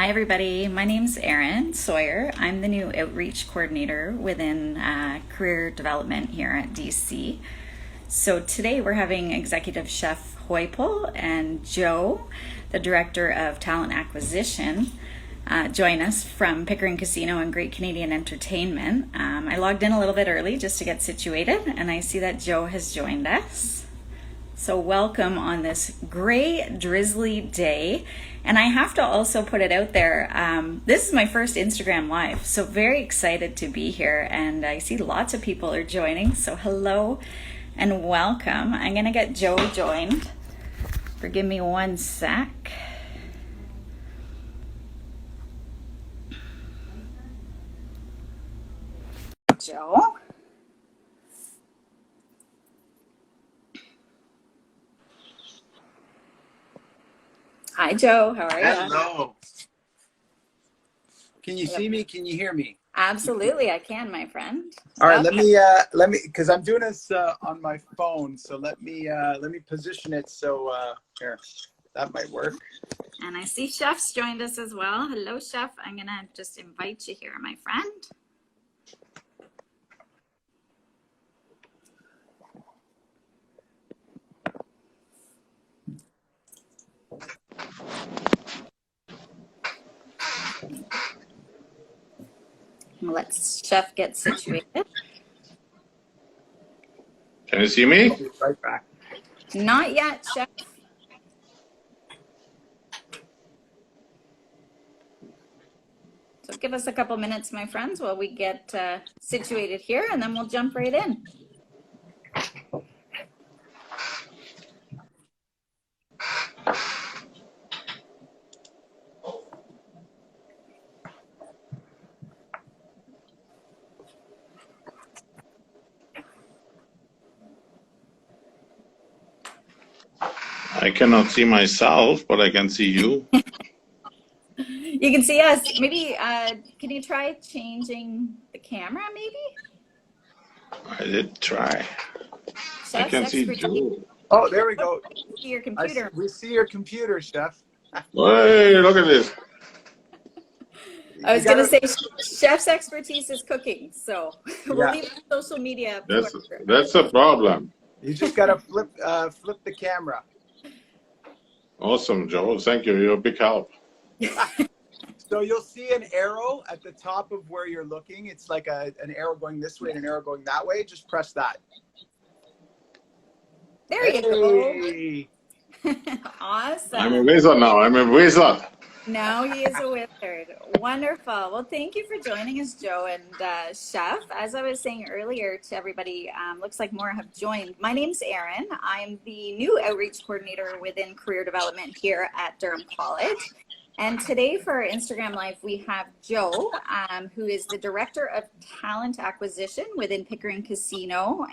Hi, everybody. My name's Erin Sawyer. I'm the new outreach coordinator within career development here at DC. So today we're having Executive Chef Heupel and Joe, the Director of Talent Acquisition, join us from Pickering Casino and Great Canadian Entertainment. I logged in a little bit early just to get situated, and I see that Joe has joined us. So welcome on this gray, drizzly day. And I have to also put it out there, this is my first Instagram Live, so very excited to be here. And I see lots of people are joining, so hello and welcome. I'm gonna get Joe joined. Forgive me one sec. Joe. Hi, Joe. How are you? Hello. Can you see me? Can you hear me? Absolutely, I can, my friend. All right, let me, because I'm doing this on my phone, so let me position it so here, that might work. And I see Chef's joined us as well. Hello, Chef. I'm gonna just invite you here, my friend. Let's Chef get situated. Can you see me? I'll be right back. Not yet, Chef. So give us a couple minutes, my friends, while we get situated here, and then we'll jump right in. I cannot see myself, but I can see you. You can see us. Maybe, can you try changing the camera, maybe? I did try. Chef's I can see expertise. you. Oh, there we go. See your computer. We see your computer, Chef. Hey, look at this. I was going to say Chef's expertise is cooking, so we'll leave social media. That's a problem. You just got to flip the camera. Awesome, Joe. Thank you. You're a big help. So you'll see an arrow at the top of where you're looking. It's like an arrow going this way and an arrow going that way. Just press that. There you go. Awesome. I'm a wizard now. I'm a wizard. Now he is a wizard. Wonderful. Well, thank you for joining us, Joe and Chef. As I was saying earlier to everybody, looks like more have joined. My name's Erin. I'm the new outreach coordinator within career development here at Durham College. And today for our Instagram Live, we have Joe, who is the Director of Talent Acquisition within Pickering Casino,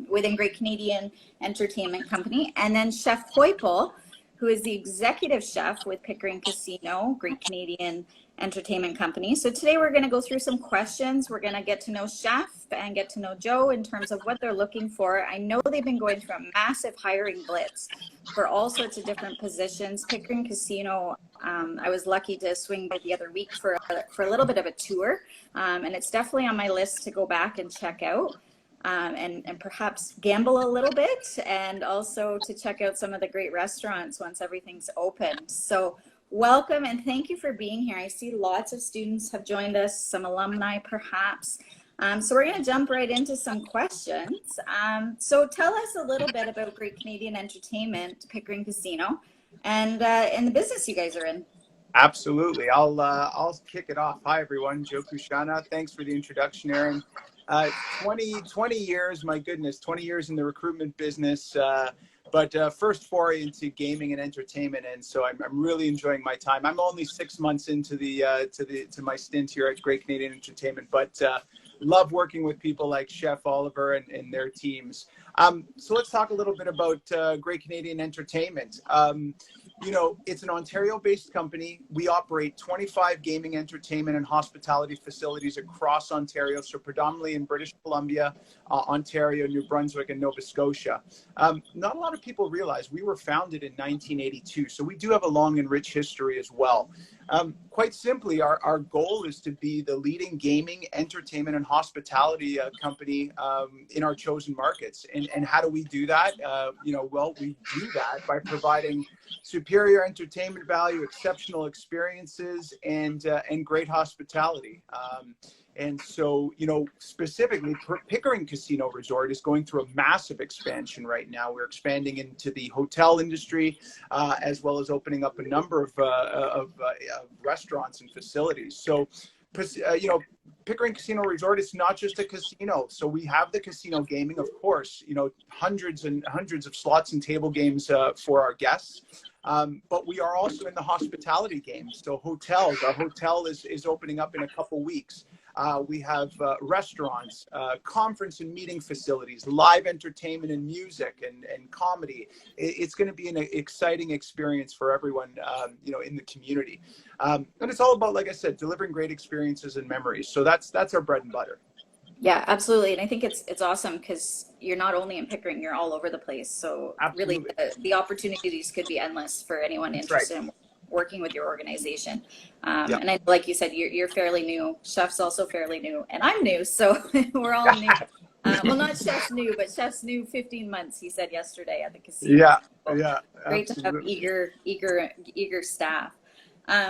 within Great Canadian Entertainment Company, and then Chef Heupel, who is the Executive Chef with Pickering Casino, Great Canadian Entertainment Company. So today we're going to go through some questions. We're going to get to know Chef and get to know Joe in terms of what they're looking for. I know they've been going through a massive hiring blitz for all sorts of different positions. Pickering Casino, I was lucky to swing by the other week for a little bit of a tour, and it's definitely on my list to go back and check out. And perhaps gamble a little bit, and also to check out some of the great restaurants once everything's opened. So welcome and thank you for being here. I see lots of students have joined us, some alumni perhaps. So we're going to jump right into some questions. So tell us a little bit about Great Canadian Entertainment, Pickering Casino, and the business you guys are in. Absolutely. I'll kick it off. Hi, everyone. Joe Cuscianna. Thanks for the introduction, Erin. 20 years, my goodness, 20 years in the recruitment business, but first foray into gaming and entertainment, and so I'm really enjoying my time. I'm only 6 months into to my stint here at Great Canadian Entertainment, but love working with people like Chef Oliver and their teams. So let's talk a little bit about Great Canadian Entertainment. You know, it's an Ontario-based company. We operate 25 gaming, entertainment, and hospitality facilities across Ontario, so predominantly in British Columbia, Ontario, New Brunswick, and Nova Scotia. Not a lot of people realize we were founded in 1982, so we do have a long and rich history as well. Quite simply, our goal is to be the leading gaming, entertainment, and hospitality company in our chosen markets. And how do we do that? Well, we do that by providing superior entertainment value, exceptional experiences, and great hospitality. And so, specifically, Pickering Casino Resort is going through a massive expansion right now. We're expanding into the hotel industry, as well as opening up a number of restaurants and facilities. So, Pickering Casino Resort is not just a casino. So we have the casino gaming, of course, hundreds and hundreds of slots and table games for our guests. But we are also in the hospitality game. So our hotel is opening up in a couple weeks. We have restaurants, conference and meeting facilities, live entertainment and music and comedy. It's going to be an exciting experience for everyone, in the community. And it's all about, like I said, delivering great experiences and memories. So that's our bread and butter. Yeah, absolutely. And I think it's awesome because you're not only in Pickering, you're all over the place. So Absolutely. Really the opportunities could be endless for anyone interested in working with your organization. And I, like you said, you're fairly new. Chef's also fairly new, and I'm new, so we're all new. Well, not Chef's new, but Chef's new 15 months, he said yesterday at the casino. Yeah, So yeah. great Absolutely. to have eager staff.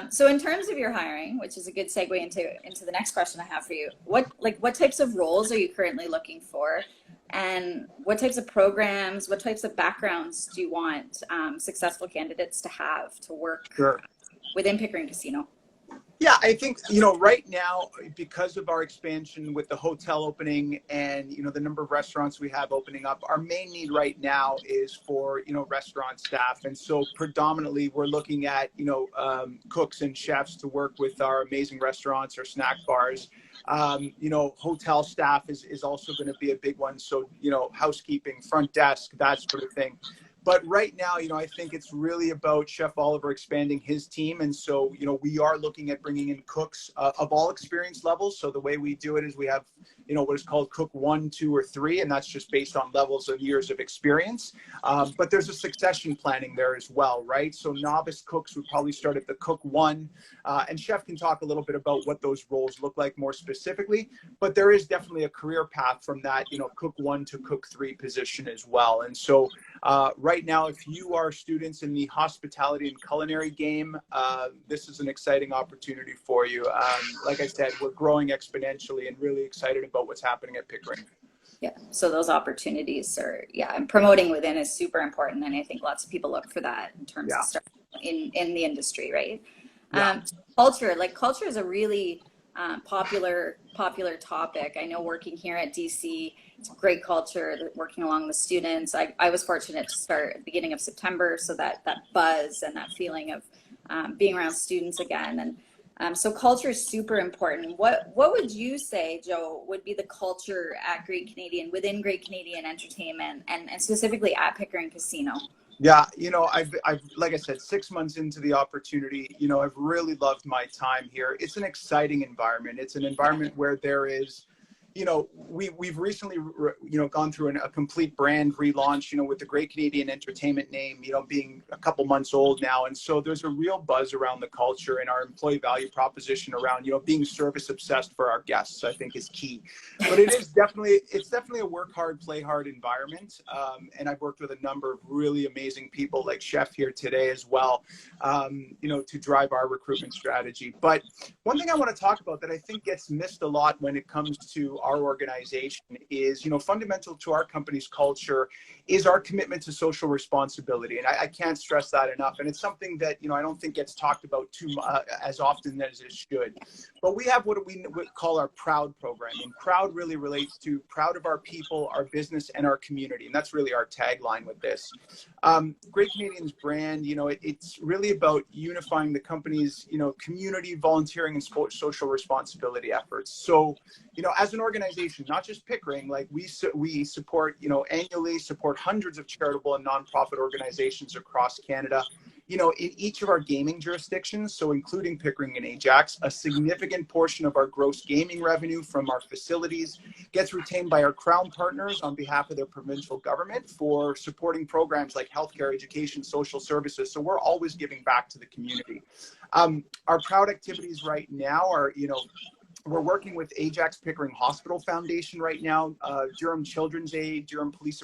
So in terms of your hiring, which is a good segue into the next question I have for you, what types of roles are you currently looking for? And what types of programs, what types of backgrounds do you want successful candidates to have to work within Pickering Casino? Yeah, I think, right now, because of our expansion with the hotel opening and, the number of restaurants we have opening up, our main need right now is for, restaurant staff. And so predominantly we're looking at, cooks and chefs to work with our amazing restaurants or snack bars. Hotel staff is also going to be a big one. So, housekeeping, front desk, that sort of thing. But right now, I think it's really about Chef Oliver expanding his team. And so, we are looking at bringing in cooks of all experience levels. So the way we do it is we have, what is called cook 1, 2, or 3, and that's just based on levels of years of experience. But there's a succession planning there as well, right? So novice cooks would probably start at the cook 1, and Chef can talk a little bit about what those roles look like more specifically. But there is definitely a career path from that, cook 1 to cook 3 position as well. And so right now, if you are students in the hospitality and culinary game, this is an exciting opportunity for you. Like I said, we're growing exponentially and really excited about what's happening at Pickering. Yeah, so those opportunities and promoting within is super important. And I think lots of people look for that in terms of starting in the industry, right? Culture is a really popular topic. I know working here at DC, it's a great culture, working along with students. I was fortunate to start at the beginning of September, so that buzz and that feeling of being around students again. And so culture is super important. What would you say, Joe, would be the culture at Great Canadian, within Great Canadian Entertainment, and specifically at Pickering Casino? Yeah, I've like I said, 6 months into the opportunity, I've really loved my time here. It's an exciting environment. It's an environment where there is, we've recently, gone through a complete brand relaunch, with the Great Canadian Entertainment name, being a couple months old now. And so there's a real buzz around the culture, and our employee value proposition around, being service obsessed for our guests, I think is key. But it's definitely a work hard, play hard environment. And I've worked with a number of really amazing people like Chef here today as well, to drive our recruitment strategy. But one thing I want to talk about that I think gets missed a lot when it comes to our organization is, fundamental to our company's culture is our commitment to social responsibility. And I can't stress that enough. And it's something that, I don't think gets talked about as often as it should. But we have what we call our PROUD program. And PROUD really relates to proud of our people, our business, and our community. And that's really our tagline with this. Great Canadian's brand, it's really about unifying the company's, community, volunteering, and social responsibility efforts. So, as an organization, not just Pickering, like we support, annually support hundreds of charitable and nonprofit organizations across Canada. in each of our gaming jurisdictions, so including Pickering and Ajax, a significant portion of our gross gaming revenue from our facilities gets retained by our Crown partners on behalf of their provincial government for supporting programs like healthcare, education, social services. So we're always giving back to the community. Our proud activities right now are, we're working with Ajax Pickering Hospital Foundation right now, Durham Children's Aid, Durham Police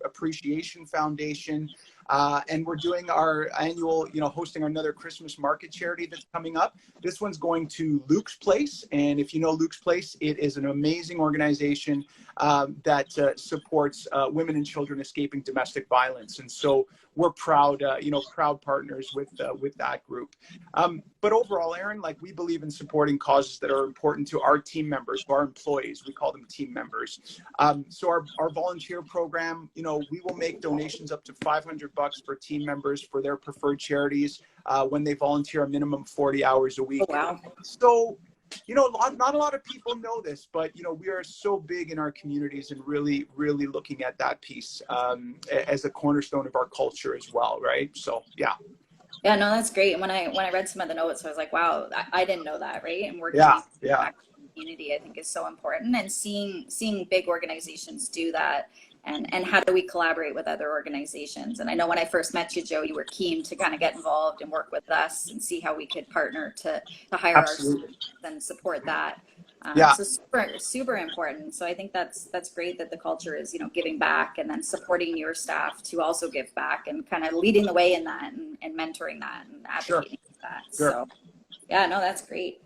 Appreciation Foundation, and we're doing our annual, hosting another Christmas market charity that's coming up. This one's going to Luke's Place, and if you know Luke's Place, it is an amazing organization that supports women and children escaping domestic violence. And so we're proud, proud partners with that group. But overall, Erin, we believe in supporting causes that are important to our team members, to our employees. We call them team members. So our volunteer program, we will make donations up to $500 for team members for their preferred charities when they volunteer a minimum 40 hours a week. Oh, wow. So, not a lot of people know this, but, we are so big in our communities and really, really looking at that piece as a cornerstone of our culture as well, right? So, yeah. Yeah, no, that's great. And when I read some of the notes, I was like, wow, I didn't know that, right? And working yeah. in the community, I think, is so important. And seeing big organizations do that, and how do we collaborate with other organizations? And I know when I first met you, Joe, you were keen to kind of get involved and work with us and see how we could partner to hire Absolutely. our students and support that. Yeah. So super important. So I think that's great that the culture is, giving back and then supporting your staff to also give back and kind of leading the way in that and mentoring that and advocating for that. Sure. So yeah, no, that's great.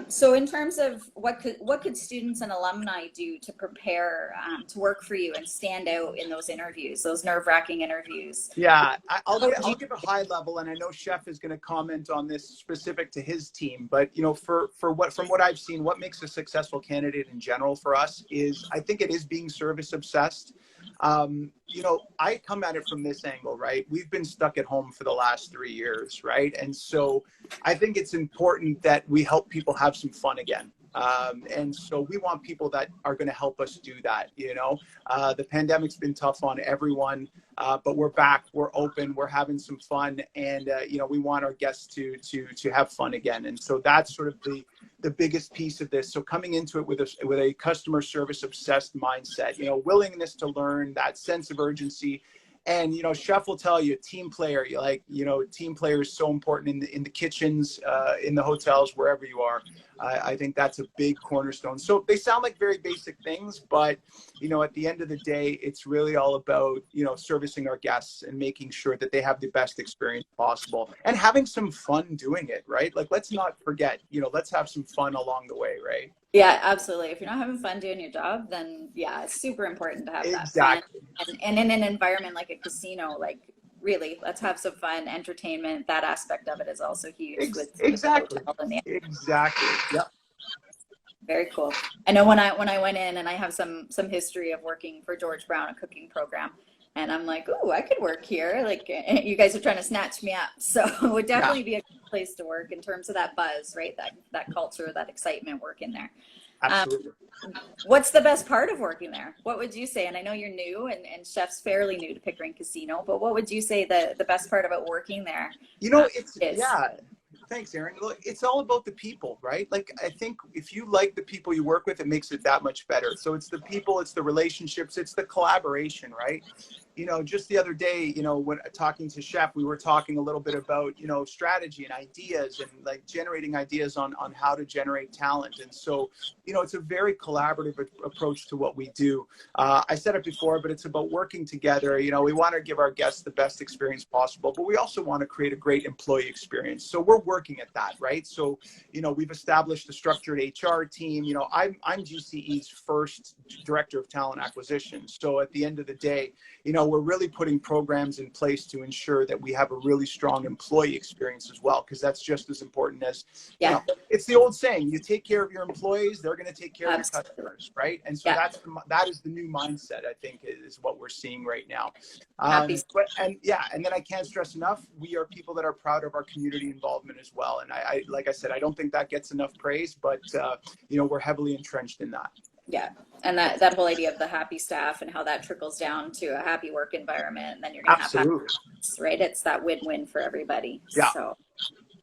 So in terms of what could students and alumni do to prepare to work for you and stand out in those interviews, those nerve-wracking interviews? Yeah, I'll give a high level, and I know Chef is going to comment on this specific to his team. But from what I've seen, what makes a successful candidate in general for us is, I think it is being service obsessed. I come at it from this angle, right? We've been stuck at home for the last 3 years, right? And so I think it's important that we help people have some fun again. And so we want people that are going to help us do that. The pandemic's been tough on everyone, but we're back, we're open, we're having some fun, and we want our guests to have fun again. And so that's sort of the biggest piece of this. So coming into it with a customer service obsessed mindset, willingness to learn, that sense of urgency. And, Chef will tell you, team player, team player is so important in the kitchens, in the hotels, wherever you are. I think that's a big cornerstone. So they sound like very basic things, but, at the end of the day, it's really all about, servicing our guests and making sure that they have the best experience possible and having some fun doing it, right? Let's not forget, let's have some fun along the way, right? Yeah, absolutely. If you're not having fun doing your job, then yeah, it's super important to have that fun. And in an environment like a casino, really, let's have some fun, entertainment. That aspect of it is also huge. Exactly. Yep. Very cool. I know when I went in, and I have some history of working for George Brown, a cooking program, and I'm like, oh, I could work here. You guys are trying to snatch me up. So it would definitely be a good place to work in terms of that buzz, right? That culture, that excitement working there. Absolutely. What's the best part of working there? What would you say? And I know you're new, and Chef's fairly new to Pickering Casino, but what would you say the best part about working there is? Yeah. Thanks, Erin. Look, it's all about the people, right? I think if you like the people you work with, it makes it that much better. So it's the people, it's the relationships, it's the collaboration, right? Just the other day, when talking to Chef, we were talking a little bit about, strategy and ideas and generating ideas on how to generate talent. And so, it's a very collaborative approach to what we do. I said it before, but it's about working together. We want to give our guests the best experience possible, but we also want to create a great employee experience. So we're working at that, right? So, we've established a structured HR team. I'm GCE's first director of talent acquisition. So at the end of the day, we're really putting programs in place to ensure that we have a really strong employee experience as well, because that's just as important as, it's the old saying, you take care of your employees, they're going to take care of your customers, right? And so that is the new mindset, I think, is what we're seeing right now. And then I can't stress enough, we are people that are proud of our community involvement as well. And I like I said, I don't think that gets enough praise, but, we're heavily entrenched in that. Yeah. And that whole idea of the happy staff and how that trickles down to a happy work environment, and then you're going to have happy, Absolutely. right? It's that win-win for everybody. Yeah. So,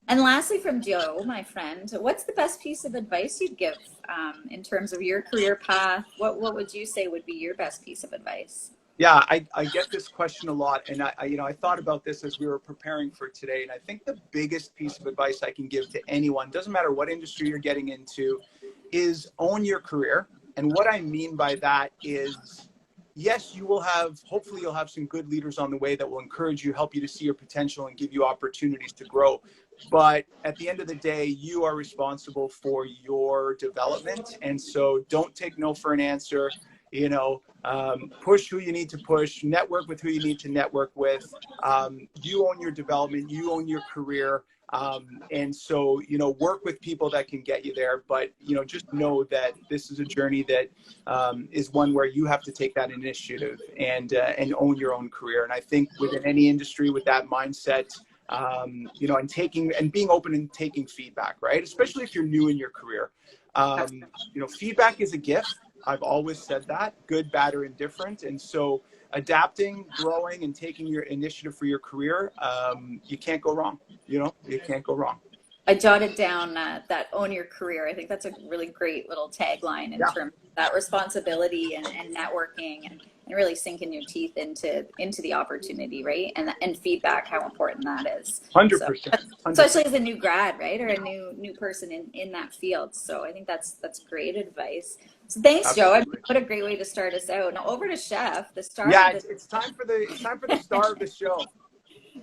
and lastly, from Joe, my friend, what's the best piece of advice you'd give in terms of your career path? What would you say would be your best piece of advice? Yeah, I get this question a lot, and I thought about this as we were preparing for today, and I think the biggest piece of advice I can give to anyone, doesn't matter what industry you're getting into, is own your career. And what I mean by that is, yes, hopefully you'll have some good leaders on the way that will encourage you, help you to see your potential and give you opportunities to grow. But at the end of the day, you are responsible for your development. And so don't take no for an answer. Push who you need to push, network with who you need to network with. You own your development, you own your career. And so, work with people that can get you there. But, just know that this is a journey that is one where you have to take that initiative and own your own career. And I think within any industry with that mindset, and being open and taking feedback, right? Especially if you're new in your career. Feedback is a gift. I've always said that, good, bad, or indifferent. And so adapting, growing, and taking your initiative for your career, you can't go wrong. You can't go wrong. I jotted down that own your career. I think that's a really great little tagline in terms of that responsibility and networking and really sinking your teeth into the opportunity, right? And feedback, how important that is. 100%. Especially as a new grad, right? Or a new person in that field. So I think that's great advice. So thanks, Absolutely. Joe. What a great way to start us out. Now over to Chef, the star. Yeah, it's time for the star of the show.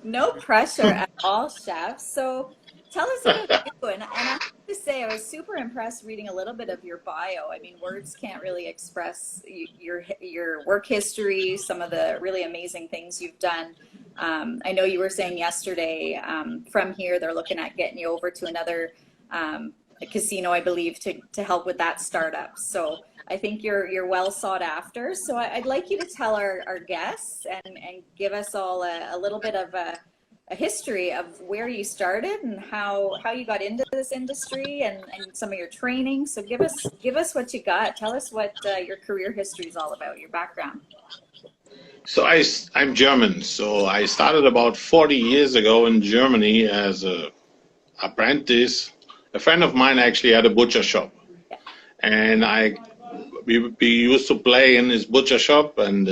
No pressure at all, Chef. So tell us about you. And I have to say, I was super impressed reading a little bit of your bio. I mean, words can't really express your work history, some of the really amazing things you've done. I know you were saying yesterday, from here, they're looking at getting you over to another casino, I believe, to help with that startup. So I think you're well sought after. So I'd like you to tell our guests and give us all a little bit of a history of where you started and how you got into this industry and some of your training. So give us what you got. Tell us what your career history is all about, your background. So I'm German. So I started about 40 years ago in Germany as a apprentice. A friend of mine actually had a butcher shop, and we used to play in his butcher shop. And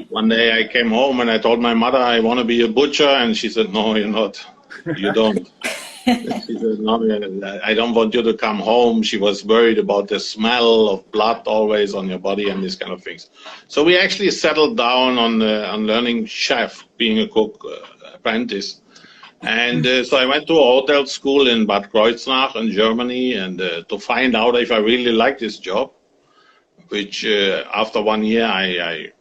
one day I came home and I told my mother I want to be a butcher, and she said, "No, you're not. You don't." She said, "No, I don't want you to come home." She was worried about the smell of blood always on your body and these kind of things. So we actually settled down on learning chef, being a cook apprentice. And so I went to a hotel school in Bad Kreuznach in Germany, and to find out if I really liked this job, which after 1 year I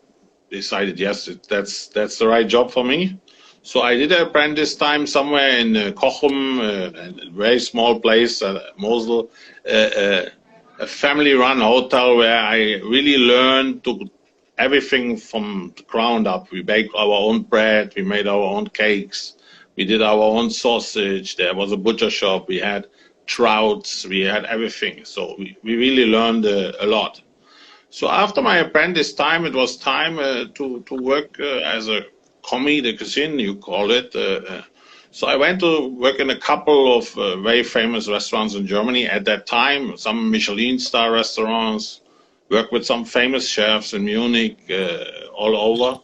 decided, yes, that's the right job for me. So I did an apprentice time somewhere in Cochem, a very small place, Mosel, a family-run hotel where I really learned to everything from the ground up. We baked our own bread, we made our own cakes. We did our own sausage. There was a butcher shop. We had trouts. We had everything. So we really learned a lot. So after my apprentice time, it was time to work as a commis de cuisine, you call it. So I went to work in a couple of very famous restaurants in Germany at that time, some Michelin star restaurants, worked with some famous chefs in Munich, all over.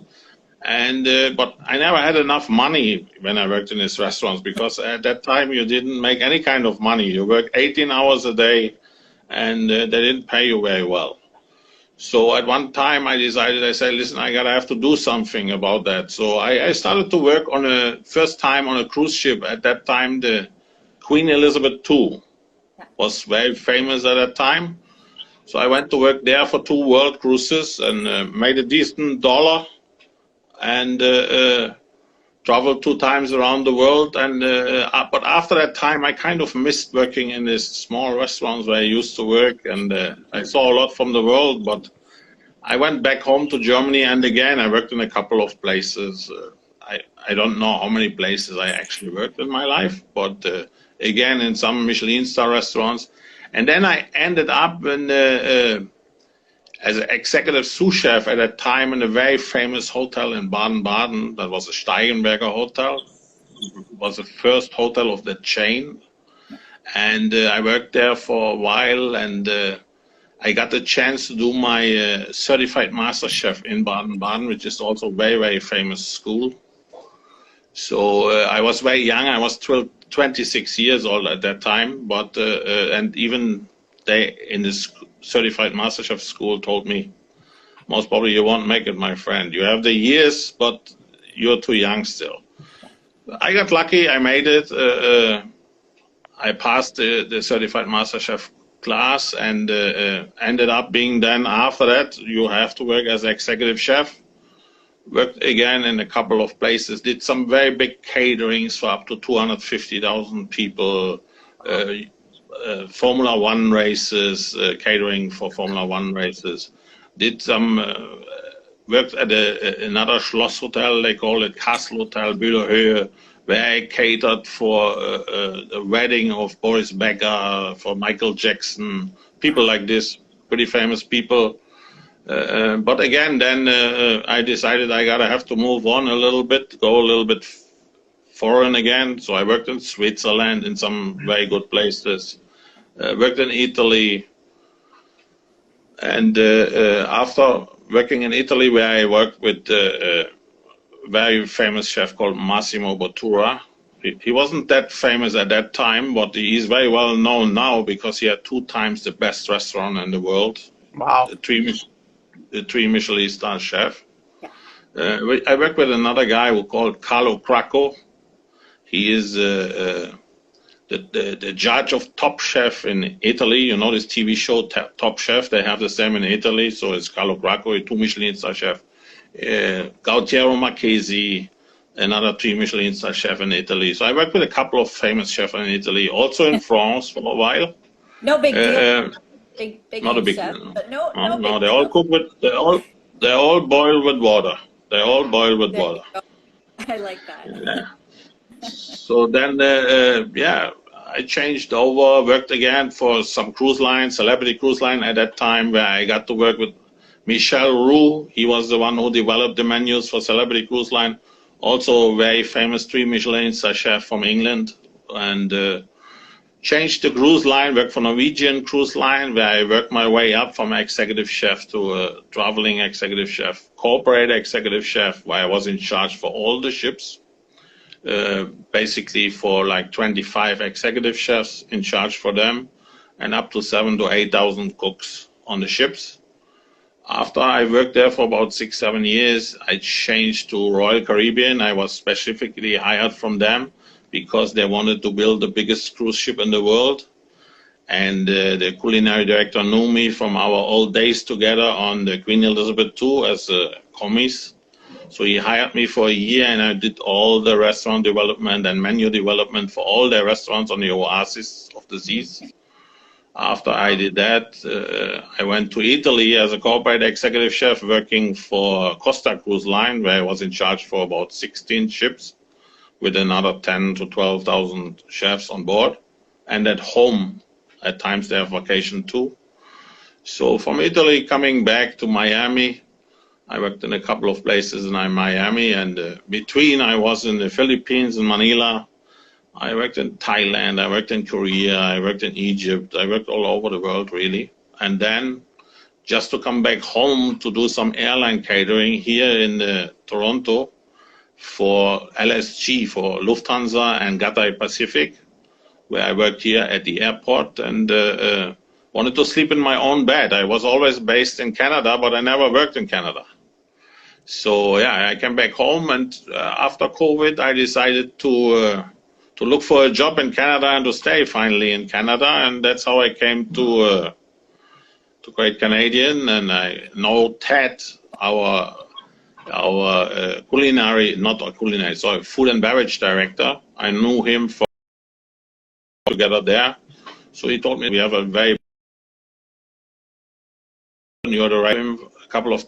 And but I never had enough money when I worked in these restaurants, because at that time you didn't make any kind of money. You work 18 hours a day, and they didn't pay you very well. So at one time I said, listen, I gotta have to do something about that. So I started to work first time on a cruise ship. At that time, the Queen Elizabeth II was very famous at that time. So I went to work there for 2 world cruises and made a decent dollar. And traveled 2 times around the world. And but after that time, I kind of missed working in these small restaurants where I used to work, and I saw a lot from the world. But I went back home to Germany, and again, I worked in a couple of places. I don't know how many places I actually worked in my life, but again, in some Michelin star restaurants. And then I ended up in as an executive sous chef at that time in a very famous hotel in Baden-Baden. That was the Steigenberger Hotel. It was the first hotel of the chain. And I worked there for a while, and I got the chance to do my certified master chef in Baden-Baden, which is also a very, very famous school. So I was very young. I was 26 years old at that time, but and even they in this certified master chef school told me, most probably you won't make it, my friend. You have the years, but you're too young still. I got lucky. I made it. I passed the certified master chef class, and ended up being then, after that, you have to work as executive chef. Worked again in a couple of places, did some very big caterings for up to 250,000 people, Formula One races, catering for Formula One races. Did some, worked at another Schloss Hotel, they call it Castle Hotel Bühlerhöhe, where I catered for the wedding of Boris Becker, for Michael Jackson, people like this, pretty famous people. But again, then I decided I gotta have to move on a little bit, go a little bit foreign again. So I worked in Switzerland in some very good places, worked in Italy. And after working in Italy, where I worked with very famous chef called Massimo Bottura. He wasn't that famous at that time, but he's very well known now because he had 2 times the best restaurant in the world. Wow. The 3 Michelin star chef. I worked with another guy who called Carlo Cracco. He is the judge of Top Chef in Italy. You know this TV show Top Chef? They have the same in Italy. So it's Carlo Cracco, a 2 Michelin star chef. Gautiero Marchesi, another 3 Michelin star chef in Italy. So I worked with a couple of famous chefs in Italy, also in France for a while. No big deal. Big not a big chef, deal. but no No, big they all cook with they all boil with water. They all boil with There water. you go. I like that. Yeah. So then, yeah, I changed over, worked again for some cruise line, celebrity cruise line at that time, where I got to work with Michel Roux. He was the one who developed the menus for celebrity cruise line. Also a very famous 3 Michelin star chef from England. And changed the cruise line, worked for Norwegian cruise line, where I worked my way up from executive chef to traveling executive chef, corporate executive chef, where I was in charge for all the ships. Basically for like 25 executive chefs in charge for them, and up to 7,000 to 8,000 cooks on the ships. After I worked there for about 6-7 years, I changed to Royal Caribbean. I was specifically hired from them because they wanted to build the biggest cruise ship in the world. And the culinary director knew me from our old days together on the Queen Elizabeth II as a commis. So he hired me for a year, and I did all the restaurant development and menu development for all their restaurants on the Oasis of the Seas. After I did that, I went to Italy as a corporate executive chef working for Costa Cruise Line, where I was in charge for about 16 ships with another 10 to 12,000 chefs on board. And at home, at times they have vacation too. So from Italy coming back to Miami, I worked in a couple of places in Miami, and between I was in the Philippines and Manila. I worked in Thailand, I worked in Korea, I worked in Egypt, I worked all over the world really. And then just to come back home to do some airline catering here in Toronto for LSG, for Lufthansa and Cathay Pacific, where I worked here at the airport, and wanted to sleep in my own bed. I was always based in Canada, but I never worked in Canada. So yeah, I came back home, and after COVID, I decided to look for a job in Canada and to stay finally in Canada, and that's how I came to Great Canadian. And I know Ted, our culinary, not a culinary, sorry, food and beverage director. I knew him from together there, so he told me we have a very you're the right a couple of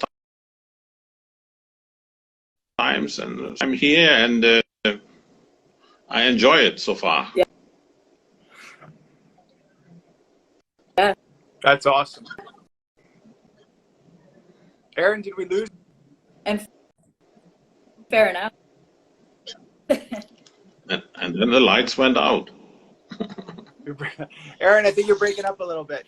times, and I'm here, and I enjoy it so far. Yeah. That's awesome. Erin, did we lose? And fair enough. And then the lights went out. Erin, I think you're breaking up a little bit.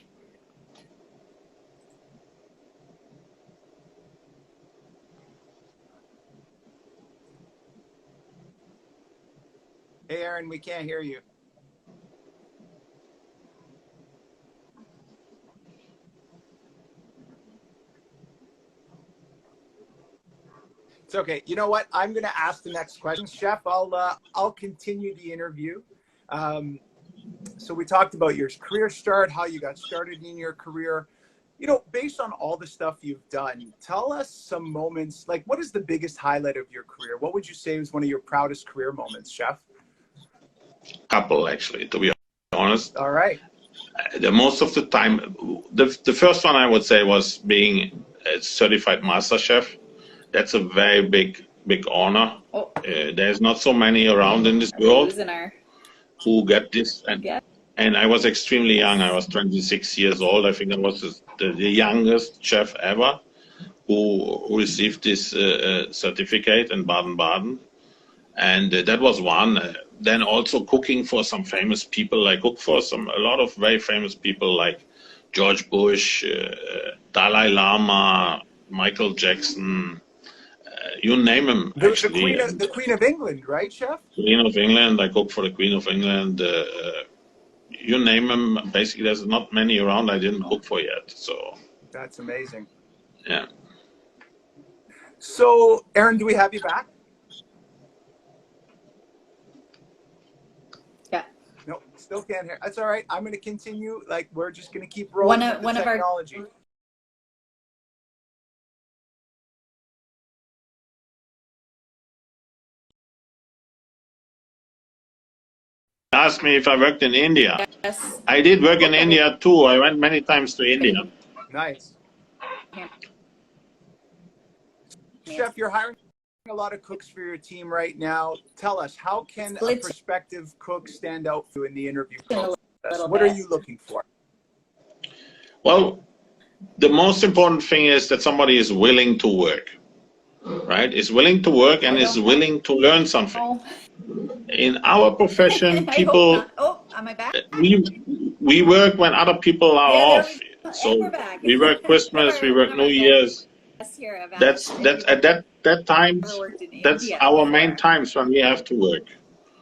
Hey, Erin, we can't hear you. It's okay. You know what? I'm going to ask the next question, Chef. I'll continue the interview. So we talked about your career start, how you got started in your career. You know, based on all the stuff you've done, tell us some moments. Like, what is the biggest highlight of your career? What would you say was one of your proudest career moments, Chef? Couple, actually, to be honest. All right. The most of the time, the first one I would say was being a certified master chef. That's a very big honor. Oh. There's not so many around in this world who get this. And I was extremely young. I was 26 years old. I think I was the youngest chef ever who received this certificate in Baden-Baden. And that was one. Then also cooking for some famous people. I cooked for a lot of very famous people like George Bush, Dalai Lama, Michael Jackson, you name him. The Queen of England, right, Chef? Queen of England. I cooked for the Queen of England. You name them. Basically, there's not many around I didn't cook for yet. So that's amazing. Yeah. So, Erin, do we have you back? Yeah. No, still can't hear. That's all right. I'm going to continue. Like, we're just going to keep rolling with the technology. Asked me if I worked in India. Yes. I did work in India too. I went many times to India. Nice. Chef, you're hiring a lot of cooks for your team right now. Tell us, how can a prospective cook stand out for you in the interview process? What are you looking for? Well, the most important thing is that somebody is willing to work, right? Is willing to work and is willing to learn something. In our profession, people, am I back? we work when other people are off. So we work Christmas, we work New Year's. That's at that times. That's our main times when we have to work.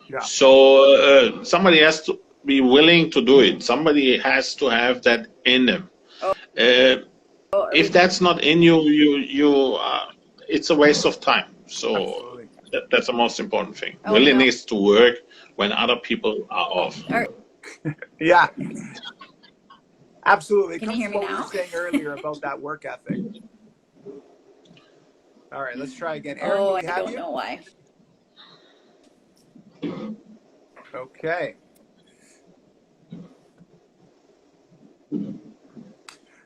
Yeah. So somebody has to be willing to do it. Somebody has to have that in them. If that's not in you, it's a waste of time. So that's the most important thing. Willingness to work when other people are off. Yeah. Absolutely. Can you hear me now? What we were saying earlier about that work ethic. All right, let's try again. Erin, I don't know why. Okay.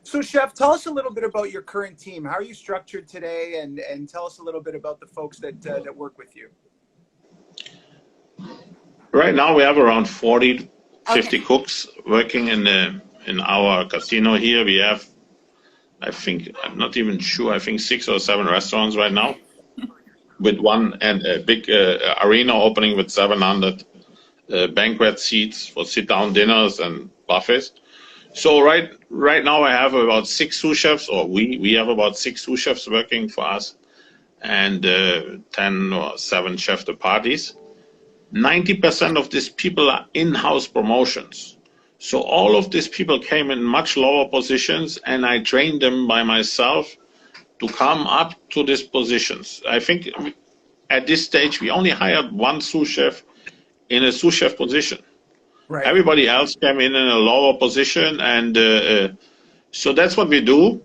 So, Chef, tell us a little bit about your current team. How are you structured today? And tell us a little bit about the folks that work with you. Right now, we have around 40, 50 cooks working in our casino here. We have, I think, I'm not even sure, I think 6 or 7 restaurants right now, with one and a big arena opening with 700 banquet seats for sit-down dinners and buffets. So right now I have about 6 sous chefs, or we have about 6 sous chefs working for us, and 10 or 7 chef de parties. 90% of these people are in-house promotions. So all of these people came in much lower positions, and I trained them by myself to come up to these positions. I think at this stage we only hired 1 sous chef in a sous chef position. Right. Everybody else came in a lower position, and so that's what we do.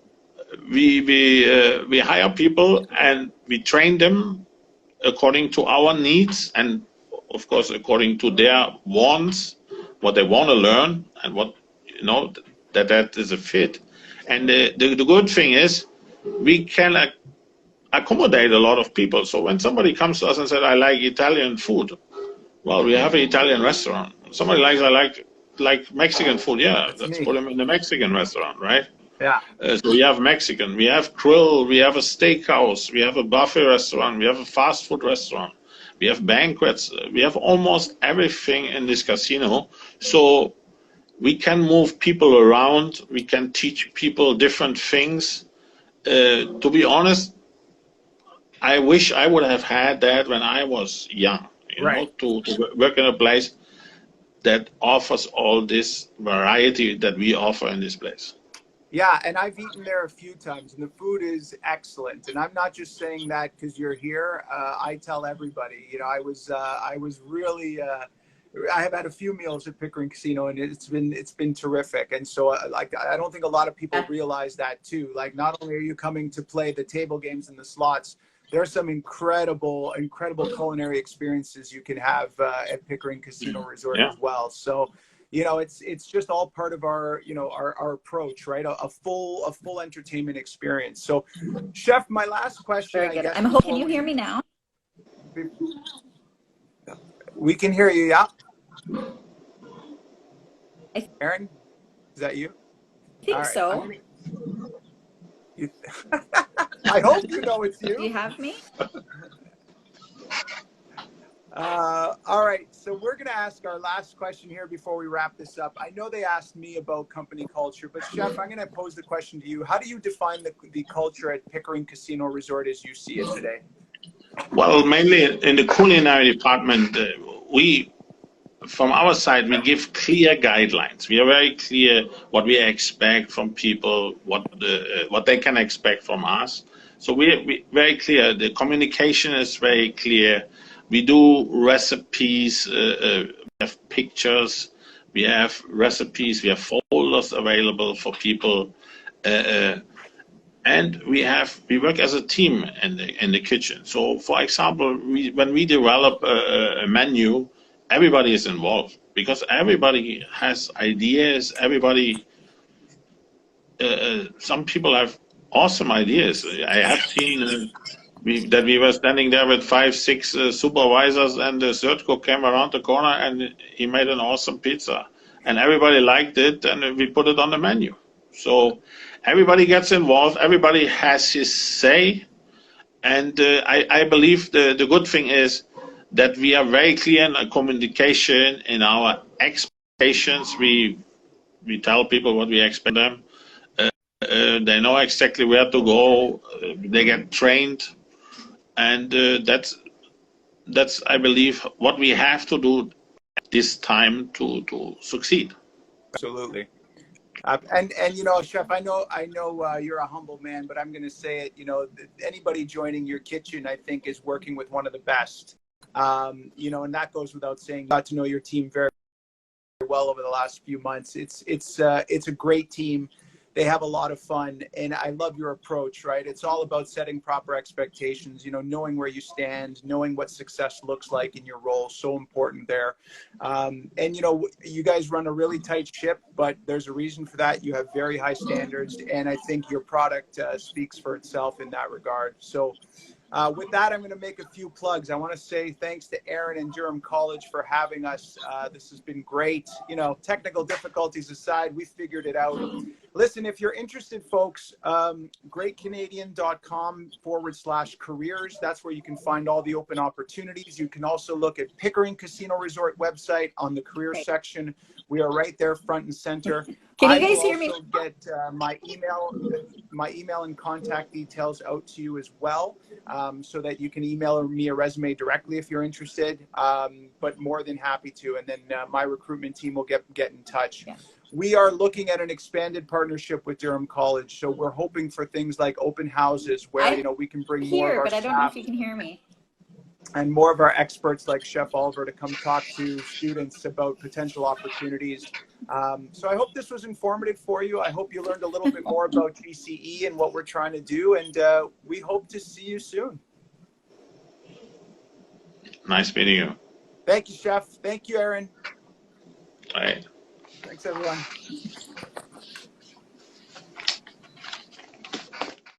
We hire people and we train them according to our needs and, of course, according to their wants, what they want to learn, and what that is a fit. And the good thing is we can accommodate a lot of people. So when somebody comes to us and says, "I like Italian food," well, we have an Italian restaurant. Somebody I like Mexican food. Yeah, let's put them in the Mexican restaurant, right? Yeah. So we have Mexican, we have grill, we have a steakhouse, we have a buffet restaurant, we have a fast food restaurant, we have banquets, we have almost everything in this casino. So we can move people around, we can teach people different things. To be honest, I wish I would have had that when I was young, Right. to work in a place that offers all this variety that we offer in this place. Yeah, and I've eaten there a few times, and the food is excellent. And I'm not just saying that because you're here. I tell everybody. I was really. I have had a few meals at Pickering Casino, and it's been terrific. And so, like, I don't think a lot of people realize that too. Like, not only are you coming to play the table games and the slots, there's some incredible culinary experiences you can have at Pickering Casino Resort Yeah. as well. So. It's just all part of our approach, right? A full entertainment experience. So, Chef, my last question, Very I good. guess. I'm hoping you hear me now. We can hear you. Yeah. Erin, is that you? I think All right. so. I hope you know it's you. Do you have me? All right, so we're going to ask our last question here before we wrap this up. I know they asked me about company culture, but Chef, I'm going to pose the question to you. How do you define the culture at Pickering Casino Resort as you see it today? Well, mainly in the culinary department, from our side, we give clear guidelines. We are very clear what we expect from people, what they can expect from us. So we very clear. The communication is very clear. We do recipes. We have pictures. We have recipes. We have folders available for people. And we work as a team in the kitchen. So, for example, when we develop a menu, everybody is involved because everybody has ideas. Everybody, some people have awesome ideas. I have seen that we were standing there with 5, 6 supervisors, and the third cook came around the corner and he made an awesome pizza, and everybody liked it, and we put it on the menu. So everybody gets involved. Everybody has his say, and I believe the good thing is that we are very clear in communication in our expectations. We tell people what we expect them. They know exactly where to go. They get trained, and that's I believe what we have to do at this time to succeed. Absolutely. And Chef, I know you're a humble man, but I'm going to say it. Anybody joining your kitchen, I think, is working with one of the best. And that goes without saying. Got to know your team very well over the last few months. It's a great team. They have a lot of fun, and I love your approach, right? It's all about setting proper expectations, knowing where you stand, knowing what success looks like in your role. So important there. And, you guys run a really tight ship, but there's a reason for that. You have very high standards, and I think your product speaks for itself in that regard. So with that, I'm going to make a few plugs. I want to say thanks to Erin and Durham College for having us. This has been great. Technical difficulties aside, we figured it out. Listen, if you're interested, folks, greatcanadian.com/careers. That's where you can find all the open opportunities. You can also look at Pickering Casino Resort website on the career section. We are right there front and center. Can you guys hear me? I will also get my email and contact details out to you as well, so that you can email me a resume directly if you're interested, but more than happy to. And then my recruitment team will get in touch. Yeah. We are looking at an expanded partnership with Durham College. So we're hoping for things like open houses where, we can bring more of our but I don't know if staff you can hear me. and more of our experts like Chef Oliver to come talk to students about potential opportunities. So I hope this was informative for you. I hope you learned a little bit more about GCE and what we're trying to do. And we hope to see you soon. Nice meeting you. Thank you, Chef. Thank you, Erin. All right. Thanks, everyone.